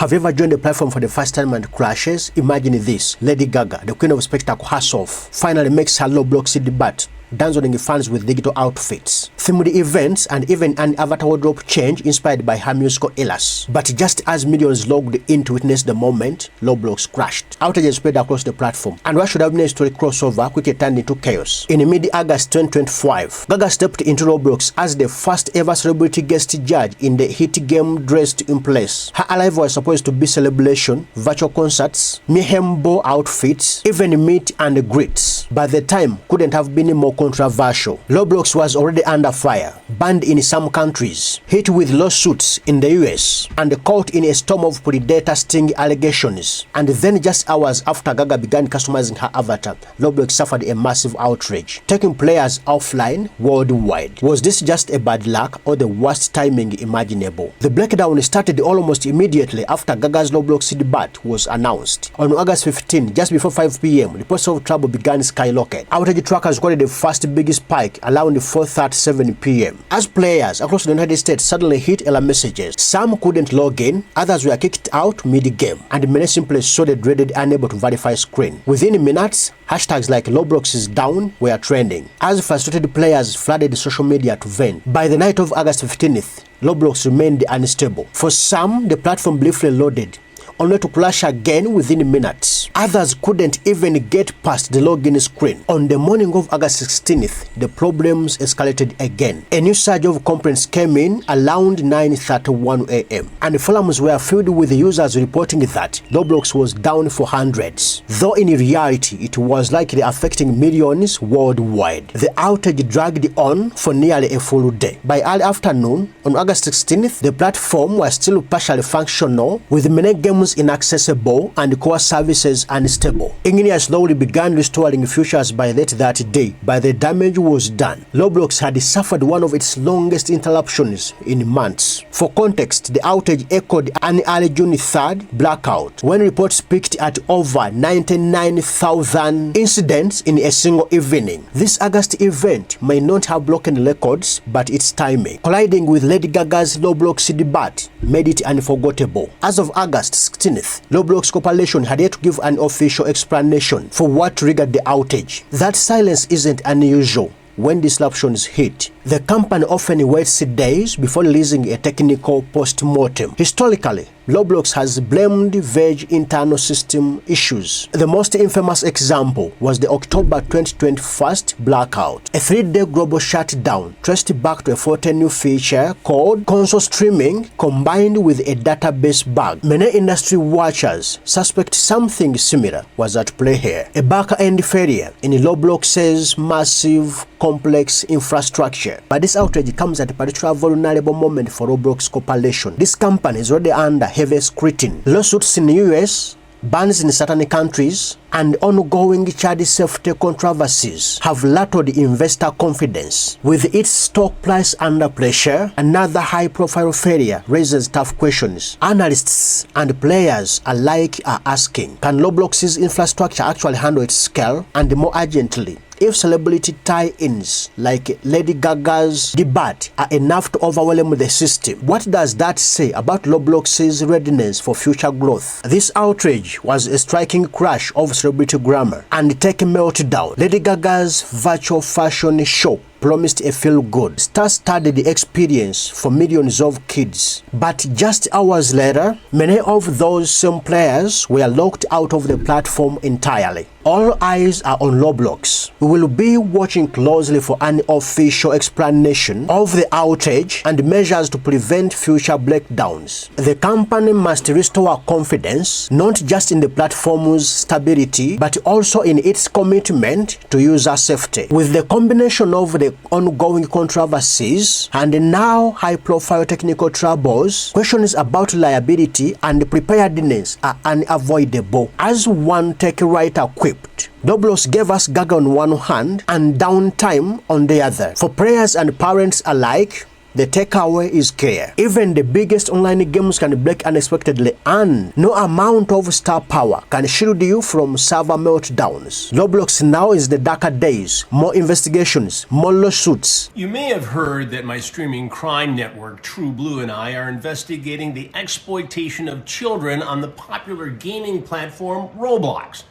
Have you ever joined the platform for the first time and crashes? Imagine this. Lady Gaga, the queen of spectacle herself, finally makes her Roblox debut, dazzling fans with digital outfits, themed events, and even an avatar wardrobe change inspired by her musical eras. But just as millions logged in to witness the moment, Roblox crashed. Outages spread across the platform, and what should have been a historic crossover quickly turned into chaos. In mid-August 2025, Gaga stepped into Roblox as the first ever celebrity guest judge in the hit game dressed in place. Her arrival was supposed to be celebration, virtual concerts, mayhem ball outfits, even meet and greets. But the time couldn't have been more controversial. Roblox was already under fire, banned in some countries, hit with lawsuits in the US, and caught in a storm of predator sting allegations. And then just hours after Gaga began customizing her avatar, Roblox suffered a massive outrage, taking players offline worldwide. Was this just a bad luck or the worst timing imaginable? The breakdown started almost immediately after Gaga's Roblox debut was announced. On August 15, just before 5 p.m., reports of trouble began skyrocket. Outage trackers recorded the first big spike around 4:37 p.m. as players across the United States suddenly hit error messages. Some couldn't log in, others were kicked out mid-game, and many simply saw the dreaded unable to verify screen. Within minutes, hashtags like Roblox is down were trending, as frustrated players flooded social media to vent. By the night of August 15th, Roblox remained unstable. For some, the platform briefly loaded, only to crash again within minutes. Others couldn't even get past the login screen. On the morning of August 16th, the problems escalated again. A new surge of complaints came in around 9:31 a.m. and forums were filled with users reporting that Roblox was down for hundreds, though in reality it was likely affecting millions worldwide. The outage dragged on for nearly a full day. By early afternoon, on August 16th, the platform was still partially functional, with many games inaccessible and core services unstable. Engineers slowly began restoring features by late that day, but the damage was done. Roblox had suffered one of its longest interruptions in months. For context, the outage echoed an early June 3rd blackout, when reports peaked at over 99,000 incidents in a single evening. This August event may not have broken records, but its timing, colliding with Lady Gaga's Roblox debut, made it unforgettable. As of August 16th, Roblox Corporation had yet to give an official explanation for what triggered the outage. That silence isn't unusual when disruptions hit. The company often waits days before releasing a technical post-mortem. Historically, Roblox has blamed vague internal system issues. The most infamous example was the October 2021 blackout, a 3-day global shutdown traced back to a faulty new feature called console streaming combined with a database bug. Many industry watchers suspect something similar was at play here, a back-end failure in Roblox's massive, complex infrastructure. But this outrage comes at a particularly vulnerable moment for Roblox Corporation. This company is already under heavy scrutiny. Lawsuits in the US, bans in certain countries, and ongoing child safety controversies have rattled investor confidence. With its stock price under pressure, another high-profile failure raises tough questions. Analysts and players alike are asking, can Roblox's infrastructure actually handle its scale? And more urgently, if celebrity tie-ins like Lady Gaga's debut are enough to overwhelm the system, what does that say about Roblox's readiness for future growth? This outrage was a striking crash of celebrity glamour and tech meltdown. Lady Gaga's virtual fashion show promised a feel-good, star-studded experience for millions of kids. But just hours later, many of those same players were locked out of the platform entirely. All eyes are on Roblox. We will be watching closely for an official explanation of the outage and measures to prevent future breakdowns. The company must restore confidence, not just in the platform's stability, but also in its commitment to user safety. With the combination of the ongoing controversies and now high-profile technical troubles, questions about liability and preparedness are unavoidable. As one tech writer quipped, Roblox gave us Gaga on one hand and downtime on the other. For players and parents alike, The takeaway is clear. Even the biggest online games can break unexpectedly, and no amount of star power can shield you from server meltdowns. Roblox now is the darker days. More investigations, more lawsuits. You may have heard that my streaming crime network, True Blue, and I are investigating the exploitation of children on the popular gaming platform Roblox.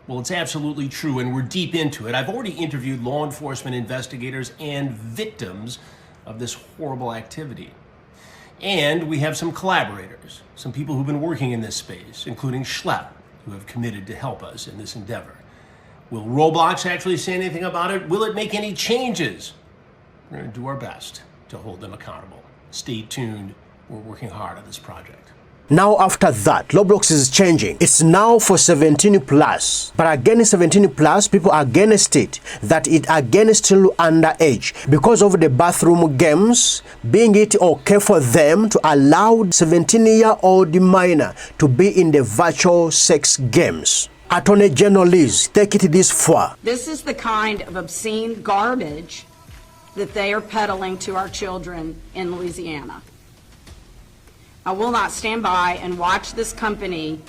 Well, it's absolutely true, and we're deep into it. I've already interviewed law enforcement investigators and victims of this horrible activity. And we have some collaborators, some people who've been working in this space, including Schlepp, who have committed to help us in this endeavor. Will Roblox actually say anything about it? Will it make any changes? We're going to do our best to hold them accountable. Stay tuned. We're working hard on this project. Now after that, Roblox is changing. It's now for 17 plus. But again, 17 plus, people are against it. That it again is still underage. Because of the bathroom games, being it okay for them to allow 17-year-old minor to be in the virtual sex games. Attorney General Liz, take it this far. This is the kind of obscene garbage that they are peddling to our children in Louisiana. I will not stand by and watch this company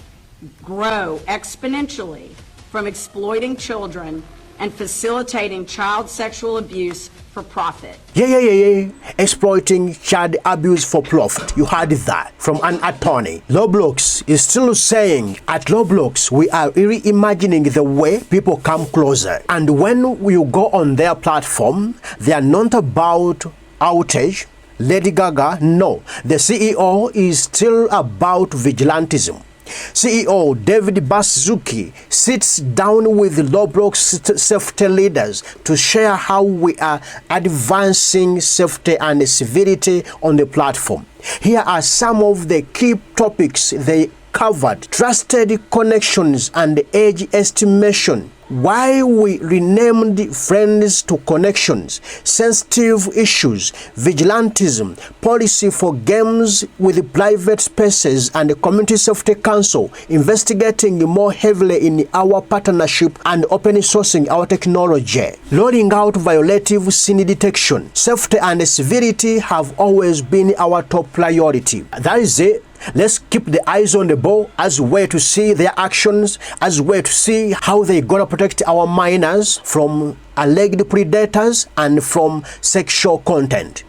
grow exponentially from exploiting children and facilitating child sexual abuse for profit. Yeah. Exploiting child abuse for profit. You heard that from an attorney. Roblox is still saying, at Roblox, we are reimagining the way people come closer. And when you go on their platform, they are not about outage. Lady Gaga, no. The CEO is still about vigilantism. CEO David Baszucki sits down with Roblox safety leaders to share how we are advancing safety and civility on the platform. Here are some of the key topics they covered: trusted connections and age estimation, why we renamed friends to connections, sensitive issues, vigilantism, policy for games with private spaces, and the Community Safety Council investigating more heavily in our partnership and open sourcing our technology, rolling out violative scene detection. Safety and civility have always been our top priority. That is it. Let's keep the eyes on the ball as a way to see their actions, as a way to see how they're gonna protect our minors from alleged predators and from sexual content.